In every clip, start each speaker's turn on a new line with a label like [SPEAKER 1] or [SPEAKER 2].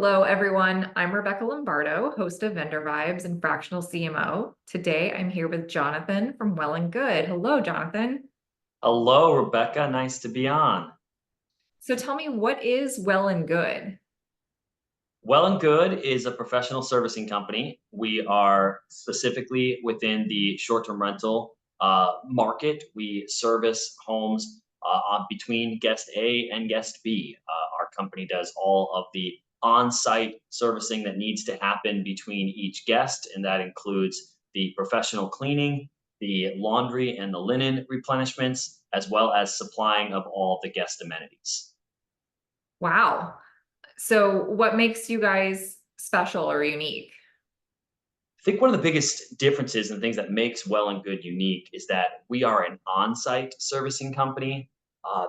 [SPEAKER 1] Hello, everyone. I'm Rebecca Lombardo, host of VendorVibes and Fractional CMO. Today, I'm here with Jonathan from Well and Good. Hello, Jonathan.
[SPEAKER 2] Hello, Rebecca. Nice to be on.
[SPEAKER 1] So tell me, what is Well and Good?
[SPEAKER 2] Well and Good is a professional servicing company. We are specifically within the short-term rental market. We service homes between guest A and guest B. Our company does all of the on-site servicing that needs to happen between each guest, and that includes the professional cleaning, the laundry and the linen replenishments, as well as supplying of all the guest amenities.
[SPEAKER 1] Wow. So what makes you guys special or unique?
[SPEAKER 2] I think one of the biggest differences and things that makes Well and Good unique is that we are an on-site servicing company.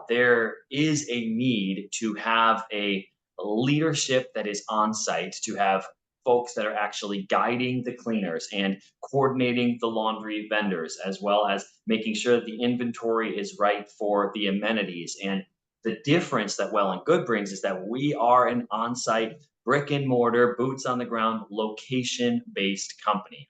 [SPEAKER 2] There is a need to have a leadership that is on-site, to have folks that are actually guiding the cleaners and coordinating the laundry vendors, as well as making sure that the inventory is right for the amenities. And the difference that Well and Good brings is that we are an on-site brick and mortar, boots on the ground, location based company.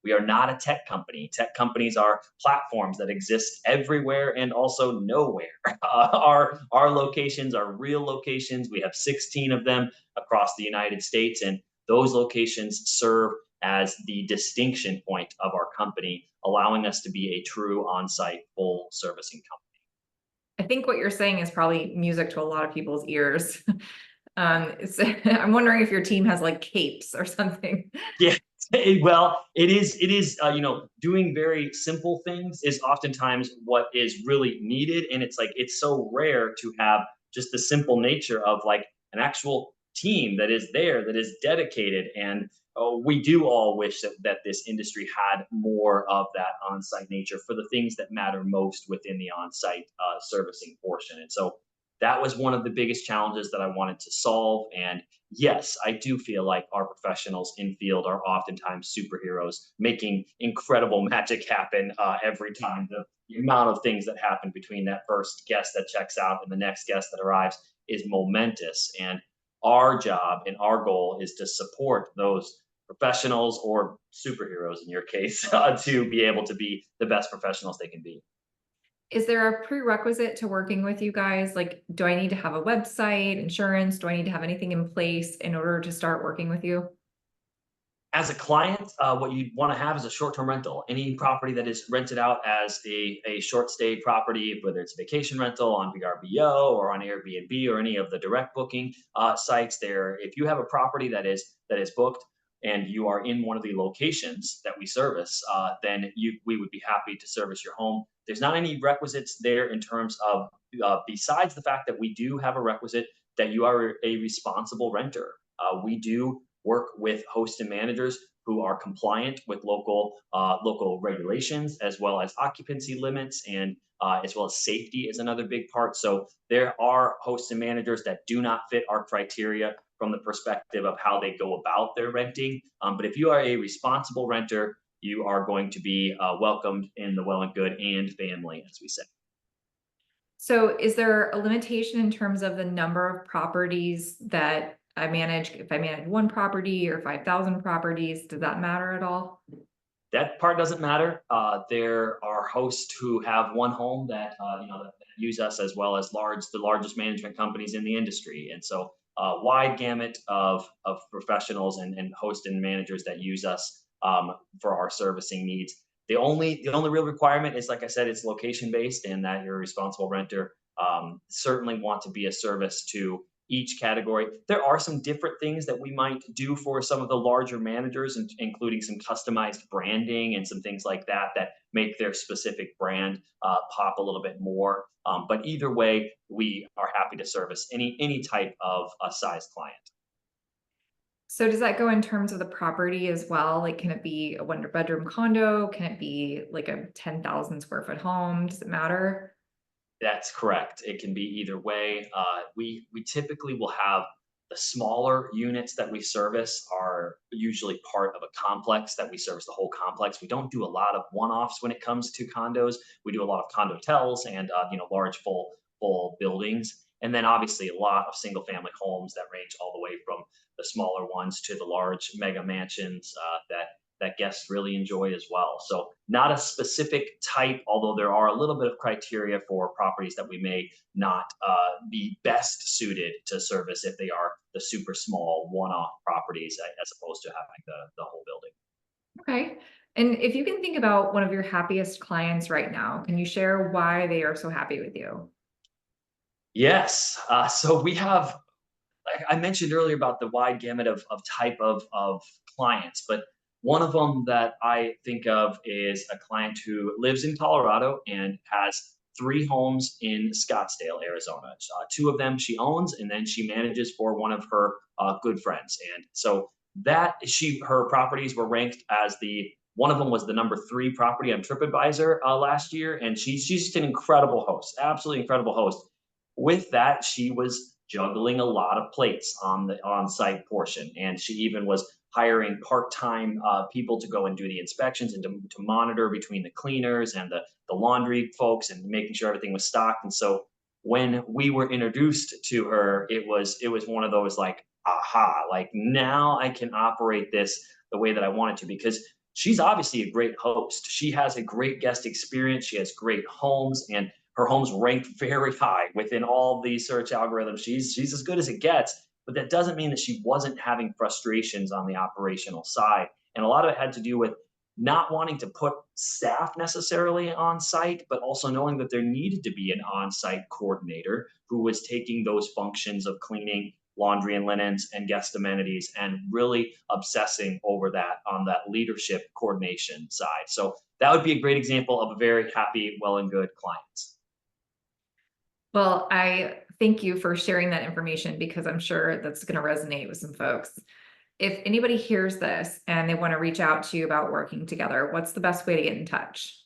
[SPEAKER 2] We are not a tech company. Tech companies are platforms that exist everywhere and also nowhere. Our locations are real locations. We have 16 of them across the United States, and those locations serve as the distinction point of our company, allowing us to be a true on site full servicing company.
[SPEAKER 1] I think what you're saying is probably music to a lot of people's ears. I'm wondering if your team has like capes or something.
[SPEAKER 2] Yeah, well, it is, doing very simple things is oftentimes what is really needed, and it's so rare to have just the simple nature of like an actual team that is there, that is dedicated, and we do all wish that this industry had more of that on-site nature for the things that matter most within the on-site servicing portion. And so that was one of the biggest challenges that I wanted to solve. And yes, I do feel like our professionals in field are oftentimes superheroes, making incredible magic happen every time. The amount of things that happen between that first guest that checks out and the next guest that arrives is momentous. And our job and our goal is to support those professionals or superheroes in your case to be able to be the best professionals they can be.
[SPEAKER 1] Is there a prerequisite to working with you guys? Like, do I need to have a website, insurance? Do I need to have anything in place in order to start working with you?
[SPEAKER 2] As a client, what you want to have is a short-term rental. Any property that is rented out as a short stay property, whether it's vacation rental on VRBO or on Airbnb or any of the direct booking sites there, if you have a property that is booked and you are in one of the locations that we service, then we would be happy to service your home. There's not any requisites there in terms of besides the fact that we do have a requisite that you are a responsible renter. We do work with hosts and managers who are compliant with local regulations, as well as occupancy limits, and as well as safety is another big part. So there are hosts and managers that do not fit our criteria from the perspective of how they go about their renting. But if you are a responsible renter, you are going to be welcomed in the Well and Good and family, as we say.
[SPEAKER 1] So is there a limitation in terms of the number of properties that I manage? If I manage one property or 5,000 properties, does that matter at all?
[SPEAKER 2] That part doesn't matter. There are hosts who have one home that that use us, as well as the largest management companies in the industry, and so wide gamut of professionals and hosts and managers that use us for our servicing needs. The only real requirement is, like I said, it's location based, and that you're a responsible renter. Certainly want to be a service to each category. There are some different things that we might do for some of the larger managers, including some customized branding and some things like that that make their specific brand pop a little bit more. But either way, we are happy to service any type of a size client.
[SPEAKER 1] So does that go in terms of the property as well? Like, can it be a one bedroom condo? Can it be like a 10,000 square foot home? Does it matter?
[SPEAKER 2] That's correct. It can be either way. We typically will have the smaller units that we service are usually part of a complex that we service the whole complex. We don't do a lot of one-offs when it comes to condos. We do a lot of condo hotels and large full buildings. And then obviously a lot of single family homes that range all the way from the smaller ones to the large mega mansions that guests really enjoy as well. So not a specific type, although there are a little bit of criteria for properties that we may not be best suited to service if they are the super small one-off properties as opposed to having the whole building.
[SPEAKER 1] Okay. And if you can think about one of your happiest clients right now, can you share why they are so happy with you?
[SPEAKER 2] Yes. So we have, like I mentioned earlier about the wide gamut of type of clients, but one of them that I think of is a client who lives in Colorado and has three homes in Scottsdale, Arizona. Two of them she owns, and then she manages for one of her good friends. And so that her properties were ranked as the one of them was the number three property on TripAdvisor last year, and she's just an incredible host, absolutely incredible host. With that, she was juggling a lot of plates on the on-site portion, and she even was hiring part-time people to go and do the inspections and to monitor between the cleaners and the laundry folks and making sure everything was stocked. And so when we were introduced to her, it was one of those like aha, like now I can operate this the way that I want it to, because she's obviously a great host. She has a great guest experience. She has great homes, and her home's ranked very high within all the search algorithms. She's as good as it gets, but that doesn't mean that she wasn't having frustrations on the operational side. And a lot of it had to do with not wanting to put staff necessarily on site, but also knowing that there needed to be an on site coordinator who was taking those functions of cleaning, laundry and linens, and guest amenities, and really obsessing over that on that leadership coordination side. So that would be a great example of a very happy, well and good client.
[SPEAKER 1] Well, I thank you for sharing that information because I'm sure that's going to resonate with some folks. If anybody hears this and they want to reach out to you about working together, what's the best way to get in touch?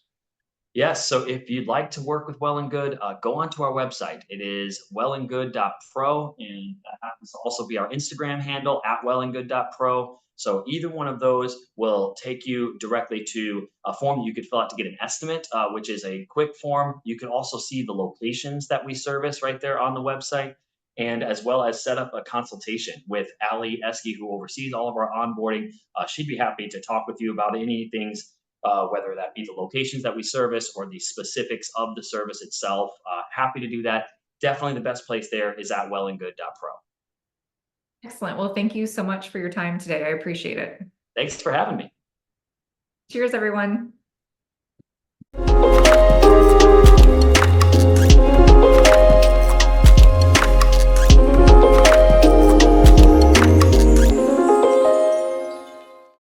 [SPEAKER 2] Yes. So if you'd like to work with Well and Good, go onto our website. It is wellandgood.pro, and that happens to also be our Instagram handle at wellandgood.pro. So either one of those will take you directly to a form that you could fill out to get an estimate, which is a quick form. You can also see the locations that we service right there on the website, and as well as set up a consultation with Ali Eski, who oversees all of our onboarding. She'd be happy to talk with you about any things, whether that be the locations that we service or the specifics of the service itself. Happy to do that. Definitely the best place there is at wellandgood.pro.
[SPEAKER 1] Excellent. Well, thank you so much for your time today. I appreciate it.
[SPEAKER 2] Thanks for having me.
[SPEAKER 1] Cheers, everyone.